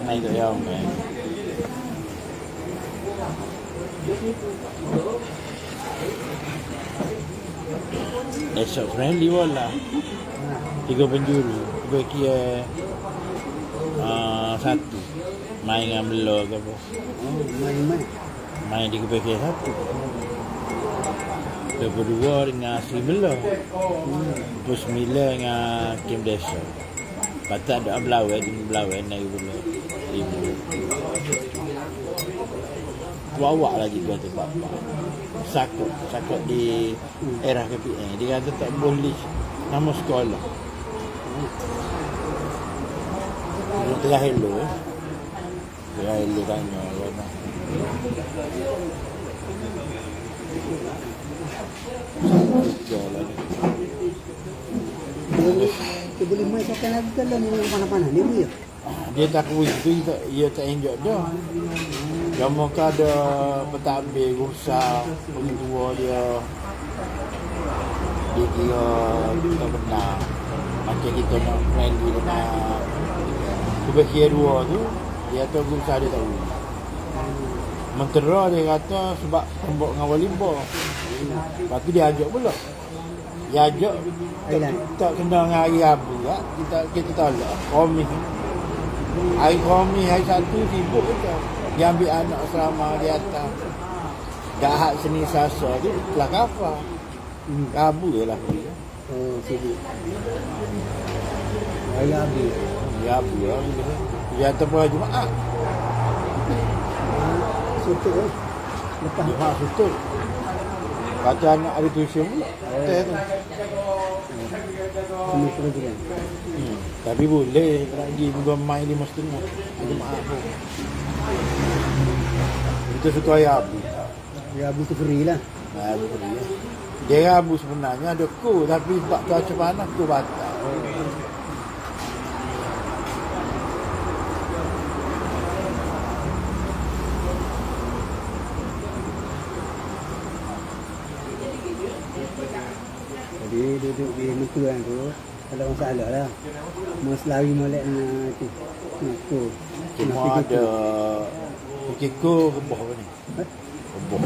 Main tak yang main. Esok friendly bola. 3 penjuru. Bagi satu. Main dengan Belo ke apa. Main di kebaikan satu. 22 dengan Sri Belo. 29 dengan Kim Desa. Patut ada Belawai, tim Belawai naik Belo. 5. Awak lagi kata bapak. Sakut di era KPN. Dia kata tak boleh nama sekolah. Dia tengah hello Tengah hello tanya kan. Dia boleh main sokan lagi kalau memang panas-panas dia boleh. Dia tak itu dia tak enjoy dah. Kamu ada pentadbir usaha pentua dia kira kita benar macam kita nak friendly dengan kebahagiaan dua tu dia tahu usaha dia tahu mentera dia kata sebab tembok dengan walimba lepas tu dia ajak pula dia ajak tak kena dengan hari Rabu tak? kita tolak Komi hari Sabtu sibuk je dia ambil anak selama di atas Ahad Senin Selasa tu telah kafar Rabu je lah Sibuk hari Rabu lah dia ataupun Jumaat sutuk lepas Jumaat sutuk kata anak ada tuition pula hotel tu semua program tapi boleh nak pergi main 5.30 Jumaat pun itu suka hari Rabu tu free lah. Rabu free lah. Dia Rabu sebenarnya ada ku tapi sebab cuaca panas ku batal. Jadi duduk di muka tu ada masalah lah. Mau selari molek dengan tu. Aku. Cuma ada Kiko keboh ni. Keboh.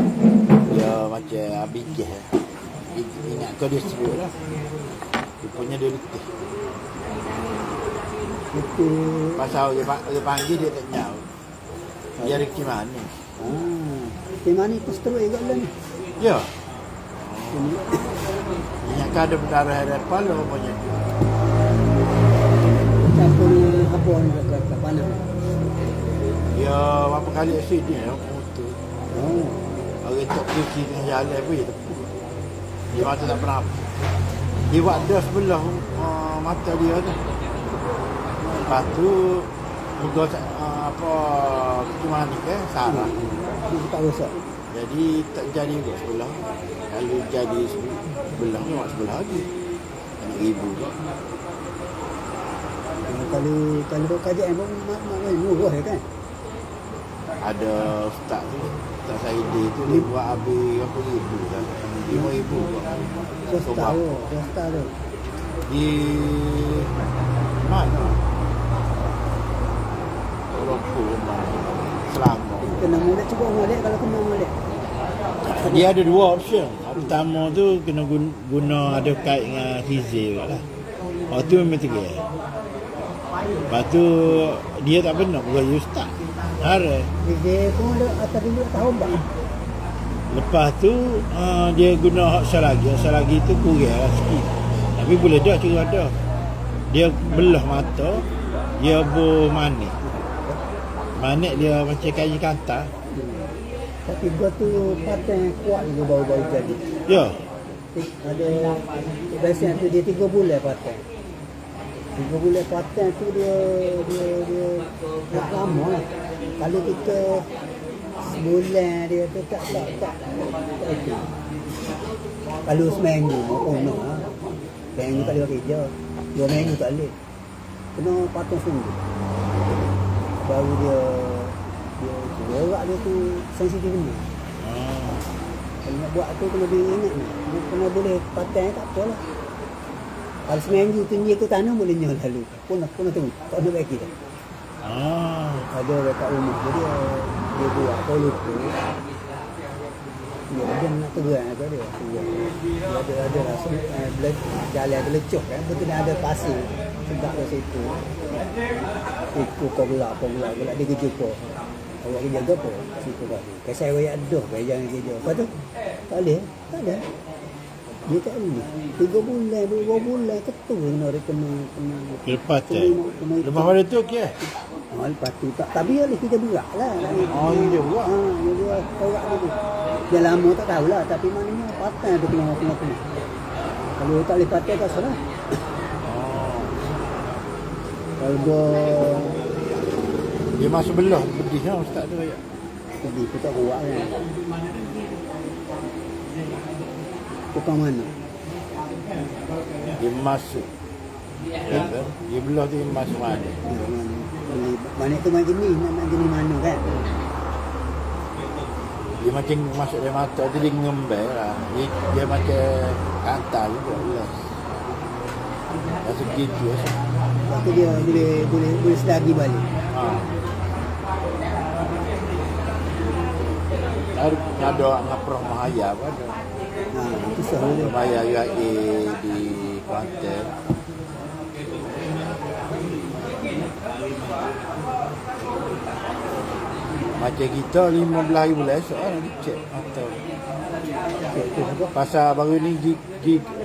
Dia macam abigih. Ingat kau dia sebut lah. Rupanya dia letih. Pasal dia panggil dia tak nyaw. Dia Ricky Manis. Ricky Manis tu seteruk juga lah ni. Ya. Ingat kau ada berdarah dari kepala rupanya. Campur apa ni kat panas. Dia berapa kali accident motor. Orang tak cuci tengah jalan pun dia tepuk. Dia mata tak pernah. Dia buat dah sebelah mata dia tu. Lepas tu muka cuma ni ke sarah. Dia tak rosak. Jadi tak jadi juga sebelah. Kalau jadi sebelah ni buat sebelah lagi. Anak ibu tu. Kalau kajian pun mak murah kan. Ada ustaz tu Ustaz Saidi tu dia buat habis berapa ribu kan 5,000 Swasta tu di mana Orang Selangor kena molek cuba molek kalau kena molek dia ada dua option. Pertama tu kena guna ada kait dengan Hizir lah. Waktu tu memang tiga. Lepas tu dia tak pernah bukan ustaz. Hari. Dia pun ada atas dulu tahu bang. Lepas tu dia guna hak selagi tu kurang lah sikit. Tapi boleh dah cara dah. Dia belah mata, dia manik. Manik dia macam kayu kata. Tapi gua tu paten kuat juga baru-baru jadi. Ya. Ada biasanya tu dia 3 bulan paten. 3 bulan paten tu dia lama lah. Kalau kita sebulan dia tu tak okay. Kalau seminggu no. Seminggu tak boleh kerja. 2 minggu tak boleh. Kena patung sungguh. Baru dia gerak dia tu sensitif ni. Kalau nak buat tu kena ingat ni. Kena boleh paten tak apalah. Kalau seminggu tu dia ke tanah boleh nyol lalu. Pun tu tak ada bagi dah. Ada orang kat rumah dia buat kau lupa. Dia nak terang tu dia. Dia ada rasa jalan ada lecok kan. Betul ada pasir. Sebab kat situ. Ikut kau pula dia kerja kau. Awak kerja apa? Situ kau. Kasih awak ada ke jangan kerja. Lepas tu tak ada. Dia tak boleh. 3 bulan, 2 bulan ketul kena Lepas lepas pada tu okey. Lepas tu tak. Tapi boleh kita berat lah. Dia berat. Dia berat tu. Dia lama tak tahulah. Tapi maknanya patah tu kena. Kalau tak boleh patah tak salah. Kalau dia masuk belah pedih lah ustaz tu ya. pedih tu tak kuat kan. Tukang mana? Dia masuk. Dia belah tu dia masuk mana? Banyak tu main jenis, nak jenis mana kan? Dia macam masuk dari mata tu dia ngembel lah. Dia macam kantal juga jelas. Rasa gitu lah. Lepas tu dia boleh selagi balik. Ada ngaprah Mahaya apa ada. Itu sahur. Mahaya UAE di Kuantan. Macam kita 15 hari bulan esok lah nak cek atau pasal baru ni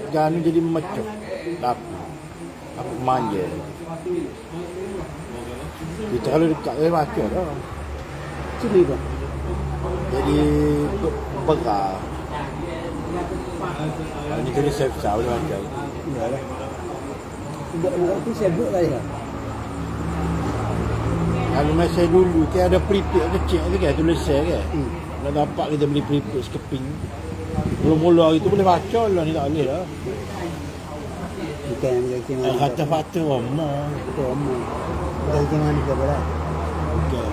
jangan jadi mecuk tapi apa manja kita kalau dekat dia baca lah Sini bang. jadi pegang ni tulis saya boleh baca Iyalah. Buat tu saya buat kali lah. kalau masa dulu kan ada prepaid kecil tu kan tulis saya kan nak dapat kita beli prepaid sekeping mula-mula itu boleh baca lah ni tak boleh lah Bukan macam mana. kata fakta omong Itu omong. Bukan macam mana ke pula. okay.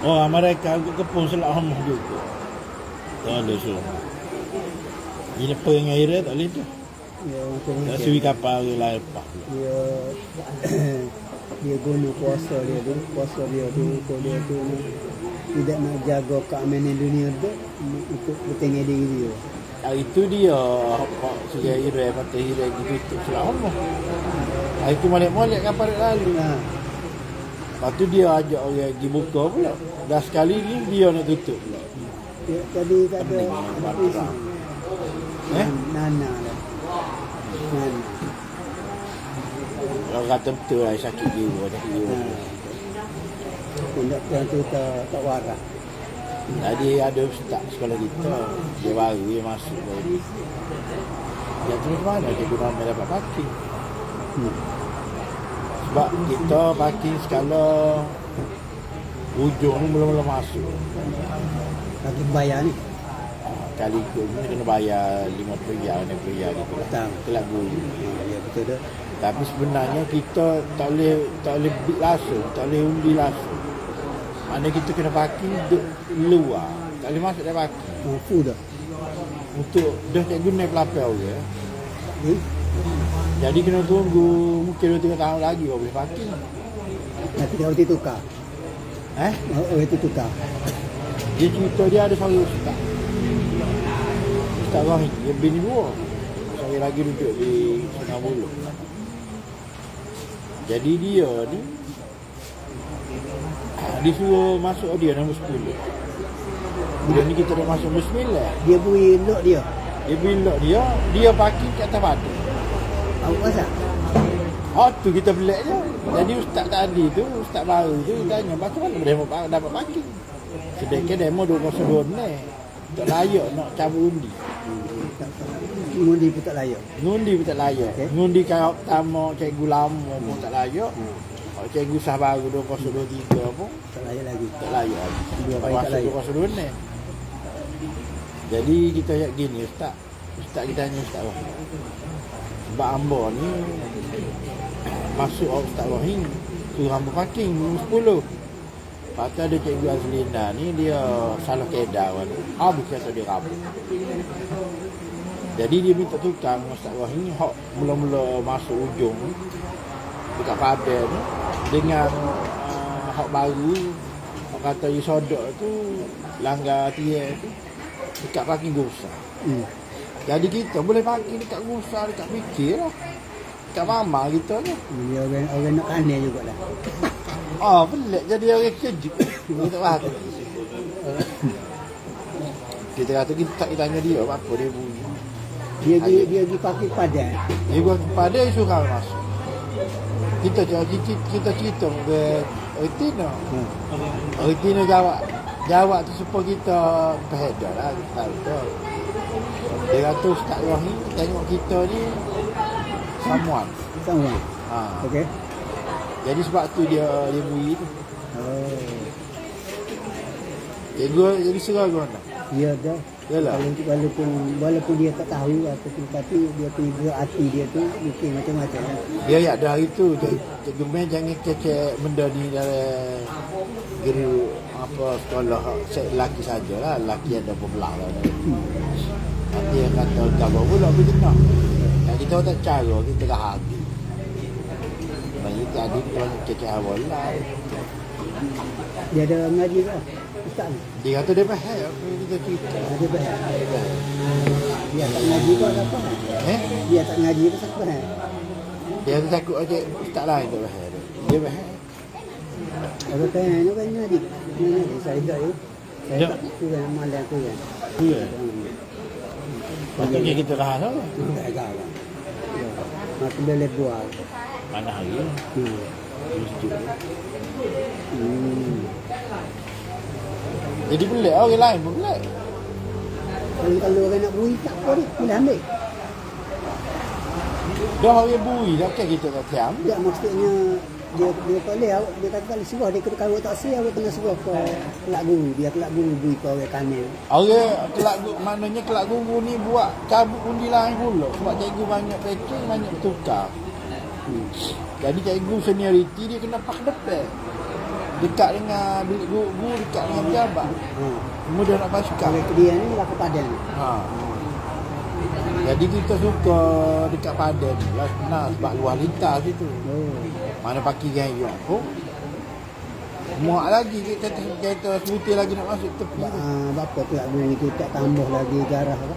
Oh mereka kepung selak omong juga tak boleh so ini pengen air tak boleh tu Ya macam ni. tak suwi kapal lah lepas Dia guna puasa dia tu tidak nak jaga keamanan dunia tu untuk bertengah diri dia. itu dia sudah irai mata irai gitu tu selak omong itu molek-molek kapal lalu lepas tu dia ajak orang pergi buka pula dah sekali ni dia nak tutup pula Tadi tak ada puisi. Nana lah. Nana. Kalau kata betul lah sakit jiwa Yang tu tak waras. Tadi ada ustaz sekolah kita dia baru dia masuk baru dia terus mana dia guna ramai dapat parking sebab kita parking skala hujung ni belum masuk Lagi bayar ni. kali ikut ni kena bayar RM50 RM60 gitu lah kelak guru Ya betul dah. tapi sebenarnya kita tak boleh bid langsung tak boleh undi langsung maknanya kita kena parking duduk luar tak boleh masuk dari parking Full dah. untuk dah cikgu naik pelapel je jadi kena tunggu mungkin 2-3 tahun lagi baru boleh parking Nanti kalau dia tukar. Itu tukar. dia cerita dia ada seorang ustaz Rahim dia bini 2 seorang lagi duduk di Sungai Buloh jadi dia ni disuruh masuk dia nombor 10 bila ni kita dah masuk nombor 9 Dia beri lock dia. dia parking kat atas badan Awak rasa? tu kita pelik je jadi ustaz tadi tu ustaz baru tu tanya macam mana demo dapat parking sedangkan demo 202 ni tak layak nak cabut undi Ngundi pun tak layak. Okay. Ngundi kau pertama cikgu lama pun tak layak cikgu sah baru 203 pun Tak layak lagi. tak layak Dua kali tak layak. 202 ni jadi kita ayat gini ustaz kita tanya ustaz Rahim sebab hamba ni masuk ustaz Rahim suruh hamba parking 10 lepas tu ada cikgu Azlina ni dia salah kedah kan habis kata dia rabuk Jadi dia minta tukang Ustaz Wahid hak mula-mula masuk ujung dekat Padan tu dengan hak baru hak kata you sodok tu langgar tiang tu dekat parking Gusa. Jadi kita boleh parking dekat Gusa, dekat fikir lah. Dekat mama kita tu. Dia orang nak aneh jugalah. Pelik jadi orang kejut. Kita faham. Kita kata kita tak tanya dia apa dia bunyi. Dia pergi parking Padan. Dia buat pada suruh masuk. Kita cerita ke Retina. Retina jawab tu supaya kita berhedar lah. Tahu tu. Dia kata Ustaz Wahid tengok kita ni someone. Okey. Jadi sebab tu dia bui tu. Jadi serah kau nak. Ya dah. Yalah. Walaupun dia tak tahu tapi dia punya gerak hati dia tu mungkin macam-macam. Dia ada hari tu Cikgu Mel jangan kecek benda ni dalam guru apa sekolah lelaki sajalah, lelaki ada berbelah lah. Nanti yang kata kabar pula berjenah. Dan kita tak cara kita dah hati. Banyak tadi kita banyak kecek awal lah. Dia ada ngaji ke? Ustaz ni? Dia kata dia faham apa yang kita cerita. Dia faham. Dia tak ngaji ke apa? Dia tak ngaji ke siapa? Dia tu takut aja ustaz lain tak faham. Dia faham. Kalau faham tu kan ngaji. Saya tak tahu. Saya tak tahu kan malam tu kan. Ya. Patutnya kita rahat lah. Tak agak lah. Maka boleh buat. Mana hari? Jadi pelik orang lain pun pelik. Kalau orang nak bui tak apa dia. Boleh ambil. Dah orang bui dah kan kita tak siam. Dia maksudnya dia boleh dia kata kalau suruh dia kalau tak siap dia kena suruh ke kelak guru dia kelak guru bui ke orang kanan. Orang kelak guru maknanya kelak guru ni buat cabut undi lain pula sebab cikgu banyak packing banyak bertukar. Jadi cikgu seniority dia kena pak depan. Dekat dengan bilik guru, dekat dengan pejabat. Kemudian nak pasukan. Dia ni lah ke Padan. Jadi kita suka dekat Padan lah senang sebab luar lintas situ. Mana parking gaya pun. Muak lagi kereta skuter lagi nak masuk tepi. Bapa tu nak beri tu tak tambah lagi garah apa?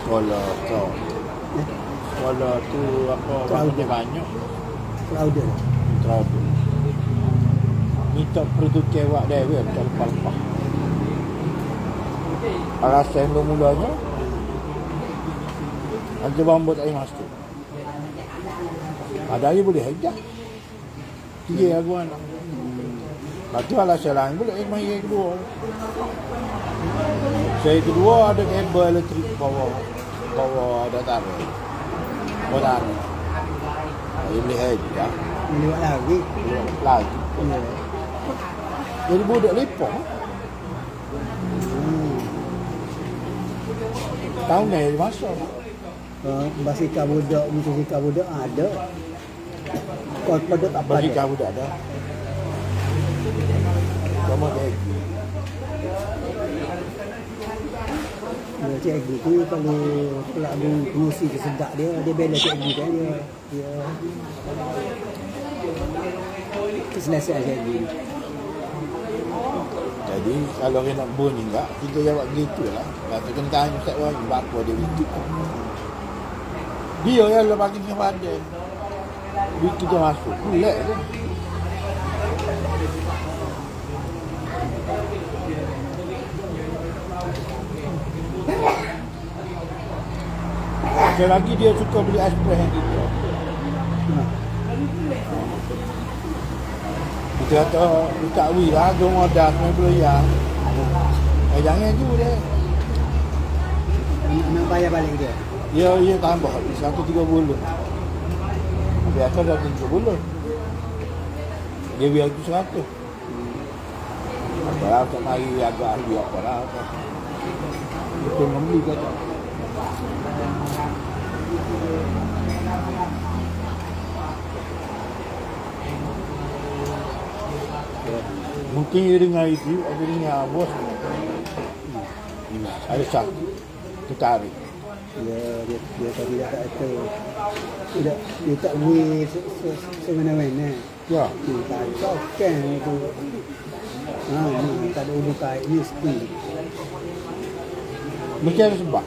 Sekolah kau. Sekolah tu apa banyak. Crowded. Minta produk kewak dia tak lepas-lepas. Alasan mula-mulanya Haji Bambu tak payah masuk. Ada dia boleh hajak. 3 aku anak. Lepas tu alasan lain pula yang kedua. Saya kedua ada kabel elektrik bawah datar. Bawah tanah. Dia boleh hajak. Boleh buat lagi. Jadi budak lepong. Tahu ni dia masuk. Basikal budak, motosikal budak ada. Kau pada tak apa. Basikal budak ada. Kamu cikgu. Cikgu tu kalau lagu pengusi kesedak dia bela cikgu kan dia keselesaan cikgu. Jadi kalau dia nak bunyi enggak, kita jawab gitu lah. Kata kena tanya Ustaz Wahid apa dia begitu. Dia yang lepas bagi dia pada. Kita masuk. Pelik tu. Sekali lagi dia suka beli aiskrim yang kita. Kita kata tak wih lah, dia modal RM90. Jangan tu dia. Nak bayar balik dia? Dia tambah RM130. Biasa dah RM30. Dia biar tu RM100. Apalah tak mari agak ahli apalah. Itu membeli kata. Mungkin dia dengar itu, ada dengar bos. Ada satu. tertarik. Dia tak tidak kata dia tak boleh semena-mena. Ya. Dia tak kan itu. Ni tak ada hubung kait ni skill. Mesti ada sebab.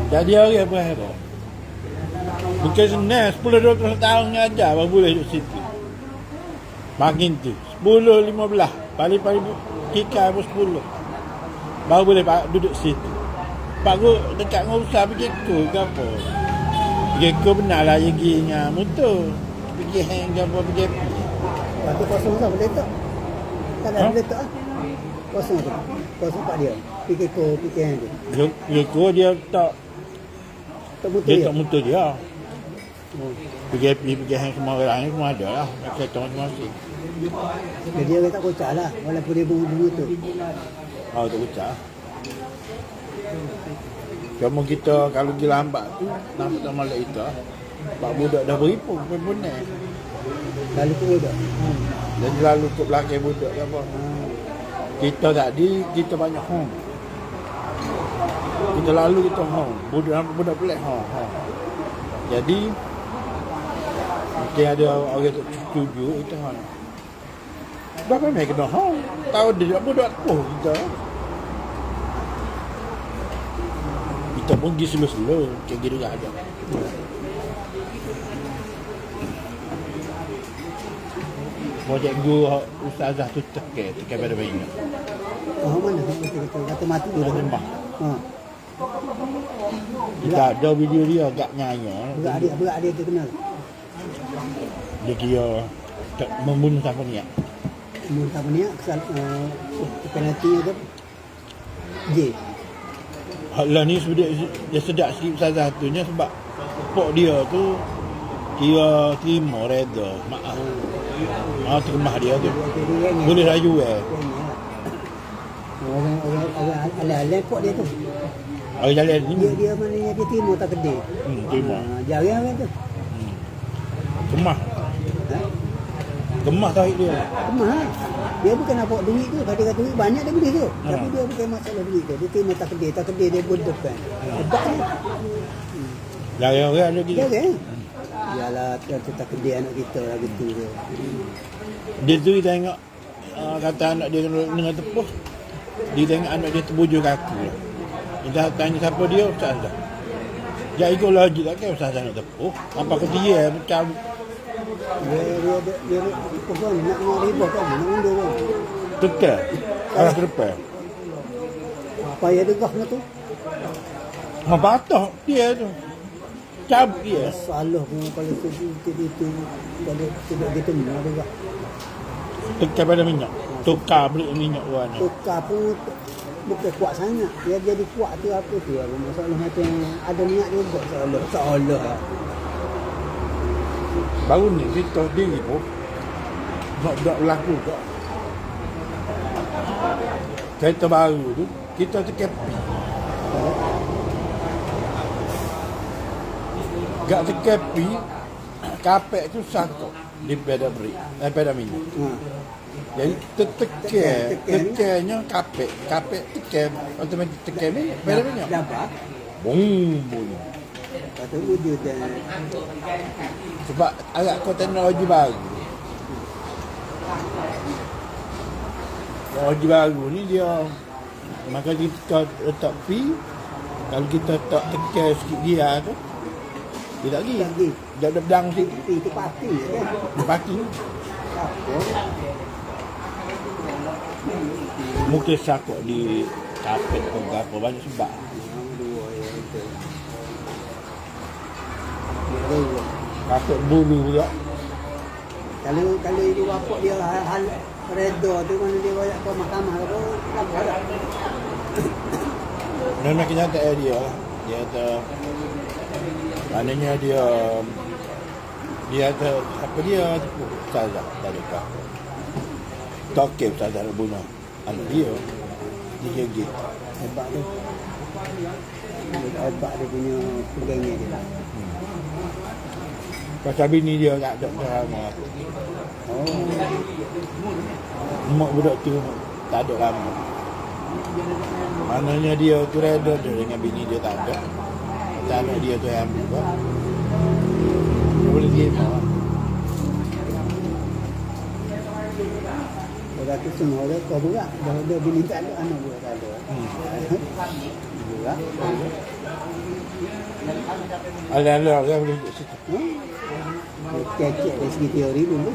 Jadi hari apa hari? Bukan senang 10-12 tahun ngajar baru boleh duduk situ. Makin tu 10-15 paling-paling kikai pun 10 baru boleh duduk situ. Baru dekat dengan usaha pergi ko ke apa. Pergi ko benar lah pergi dengan motor. Pergi hang ke apa pergi api. Lepas tu kosong tak boleh tak? Tak ada boleh tak? Kosong tu. Kosong pak dia. Fikir yang dia. Pergi ko dia tak Tak betul dia dia. tak motor dia. Oh. Pergi api pergi hang semua orang ni semua ada lah. Kereta masing-masing. Jadi dia tak kocak lah. Walaupun dia bunga-bunga tu. Oh tak pecah. Cuma kita kalau pergi lambat tu nampak tak malam itu. Pak budak dah beripu pun ni. Lalu tu dah. Dan lalu ke belakang budak ke apa. Kita tadi kita banyak hong. Kita lalu kita hong. Budak pelik hong. Jadi mungkin ada orang tak setuju itu hong. Berapa mai kena hong? Tahu dia budak tu kita. Kita pun pergi slow-slow, macam gitu tak ada. Mau cikgu ustazah tu tekan pada bayi. Mana kata mati dia Lembah. Ha. Kita ada video dia agak nyanyi. Berat dia kenal. Dia kira tak membunuh siapa ni. Mun tak punya kesal penaltinya tu J. Lah ni dia sedap sikit ustazah tu nya sebab pok dia tu kira terima reda maaf. Terkemah dia tu. Boleh raju Orang ala-ala pok dia tu. Orang jalan ni. Dia maknanya dia timur tak gede. Terima. Jarang orang tu. Kemah. Ha? Kemah tauhid dia. Kemah. Dia bukan nak bawa duit tu. Kalau dia kata duit banyak dia boleh tu. Tapi dia bukan masalah duit tu. Dia timur tak gede dia pun depan. Hebat ni. Jarang orang ada gitu. Jarang. Yalah, tu tak gede anak kita lah gitu tu. Dia tu tengok kata anak dia dengan tepuh. Dia tengok anak dia terbujur kaku. Dia tanya siapa dia, ustazah. Dia ikut logik tak kan ustazah nak tepuh. Apa ke dia macam Dia pun nak riba kan, nak undur kan. tekan. Arah ke depan. Apa yang degahnya tu? Patah dia tu. Cabut dia. Salah pun kalau itu kalau tidak gitu mana degah. Tekan pada minyak. Tukar beli minyak warna. Tukar pun bukan kuat sangat. Dia jadi kuat tu apa tu? Masalah macam ada minyak juga seolah. Baru ni kita diri pun nak berlaku kak. Kereta baru tu kita terkepi. Gak terkepi kapek tu sangkut di peda beri, peda minyak. Jadi tekannya kapek tekan otomatik tekan ni peda minyak. Dapat. Boom. Kata wujud dan Sebab agak kau teknologi baru. Teknologi baru ni dia maka kita letak pi, kalau kita tak tekan sikit dia tu dia tak pergi. Dia ada pedang sikit. itu pasti kan. Dia pati. Apa? Mungkin sakut di kapet atau apa banyak sebab. Kapet bulu juga. Kalau ibu bapak dia hal reda tu mana dia banyak ke mahkamah ke apa ada. Memang kenyataan dia lah. Dia kata maknanya dia kata apa dia tu ustazah tak ada apa. Tokek ustazah nak bunuh anak dia. Dia gigit. Hebat tu. Hebat dia punya pegangnya dia lah. Pasal bini dia tak ada lama. Oh. Mak budak tu tak ada lama. Maknanya dia tu reda dia dengan bini dia tak ada. Tak anak dia tu yang ambil kau. Dia boleh terima lah. Kalau aku semua dia kau berat. Dah bini tak ada, anak dia tak ada. Berat. Ada orang boleh duduk situ. Cek dari segi teori dulu.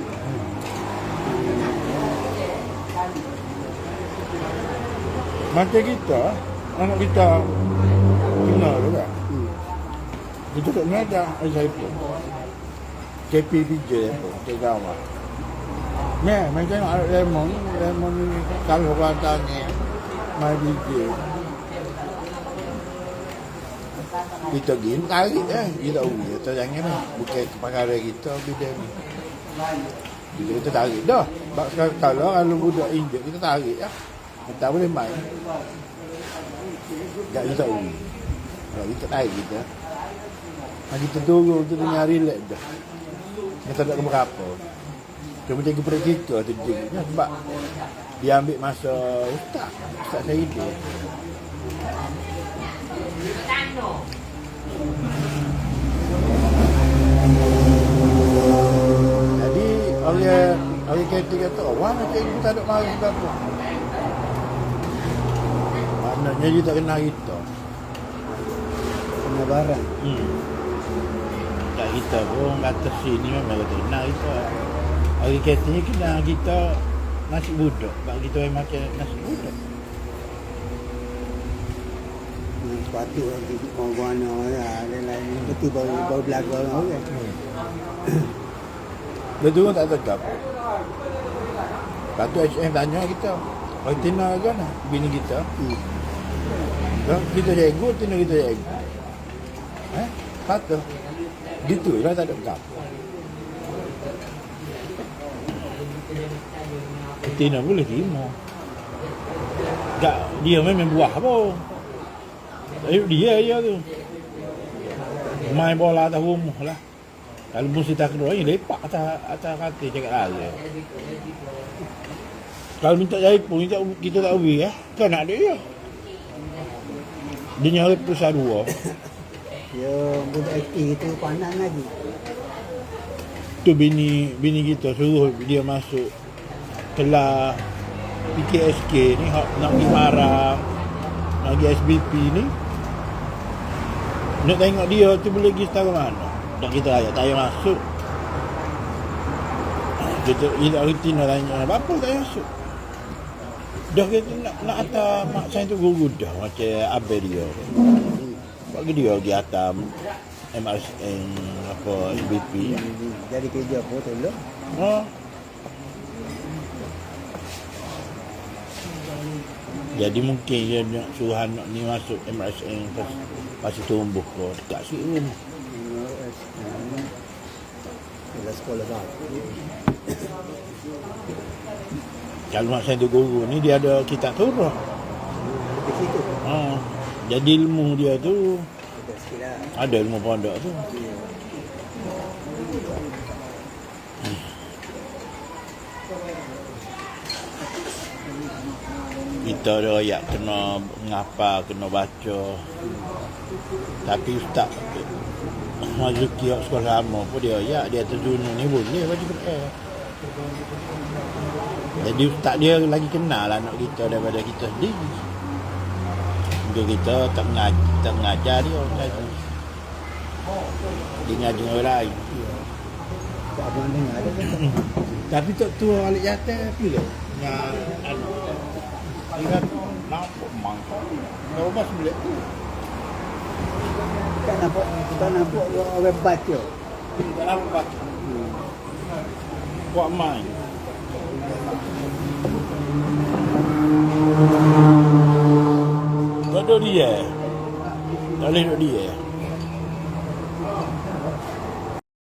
Macam kita, anak kita kenal juga. Kita tak kenal dah, saya pun. KPPJ pun, Cik Gawat. Macam tengok anak Lemon ni kalau katanya mai DJ. Kita gini tarik kita uji. Kita jangan bukan kepakaran kita bidang ni. Kita tarik dah. Kalau budak India kita tarik ya. Kita boleh main. Tak kita uji. Kalau kita tarik kita. Kita tunggu untuk nyari relax dah. Kita tak berapa. Cuma jaga pada kita tu jadinya sebab dia ambil masa ustaz saya hidup. Jadi orang kata wah macam ibu tak ada mari apa. Maknanya dia tak kenal kita. Kena barang. Tak kita pun kata sini memang kata kenal kita. Orang katanya kenal kita nasi budak. Sebab kita memang makan nasi budak. Sepatut mau mana lain-lain betul baru belaga orang kan. Dia tu tak tegap. Lepas tu HM tanya kita, "Oh Tina kan bini kita?" Dah kita jago, Tina kita jago. Patut. Gitu lah tak tegap. Tina boleh terima. Tak, dia memang buah apa. Dia tu main bola atas rumah lah. Kalau mesti tak kedua ni lepak atas katil cakap lala. Kalau minta jahit pun kita tak boleh kan nak dia. Dia nyari pusat dua. Ya budak IT tu panas lagi. Tu bini kita suruh dia masuk kelas PKSK ni nak pergi marah nak pergi SBP ni. Nak tengok dia tu boleh pergi setara mana. Tak kita ayat tak payah masuk. Kita Tina tanya, apa tak payah masuk? Dah kita nak atas mak saya tu guru dah macam abang dia. Bagi dia pergi atas MRSN apa SBP. Jadi kerja apa tolong? Jadi mungkin dia nak suruh anak ni masuk MRSN pasti tumbuh kau dekat situ. Dalam sekolah dah. Kalau mak saya tu guru ni dia ada kitab Torah. Di situ. Jadi ilmu dia tu Ada sikit lah. ada ilmu pondok tu. Kita ada ayat kena ngapa, kena baca. Tapi ustaz Mazuki sekolah lama pun dia ayat dia terjunu ni boleh baca Quran. Jadi ustaz dia lagi kenal anak kita daripada kita sendiri. Untuk kita tak mengajar dia orang lain. Dia ngaji orang lain. Tak abang dengar ada kan? Tapi tak tua alik jatuh pula. Dia kan nampak mangkuk. Kau bas boleh tu. Tak nampak orang baca. Tak nampak. Kuat main. Tak ada dia. Tak boleh duduk dia.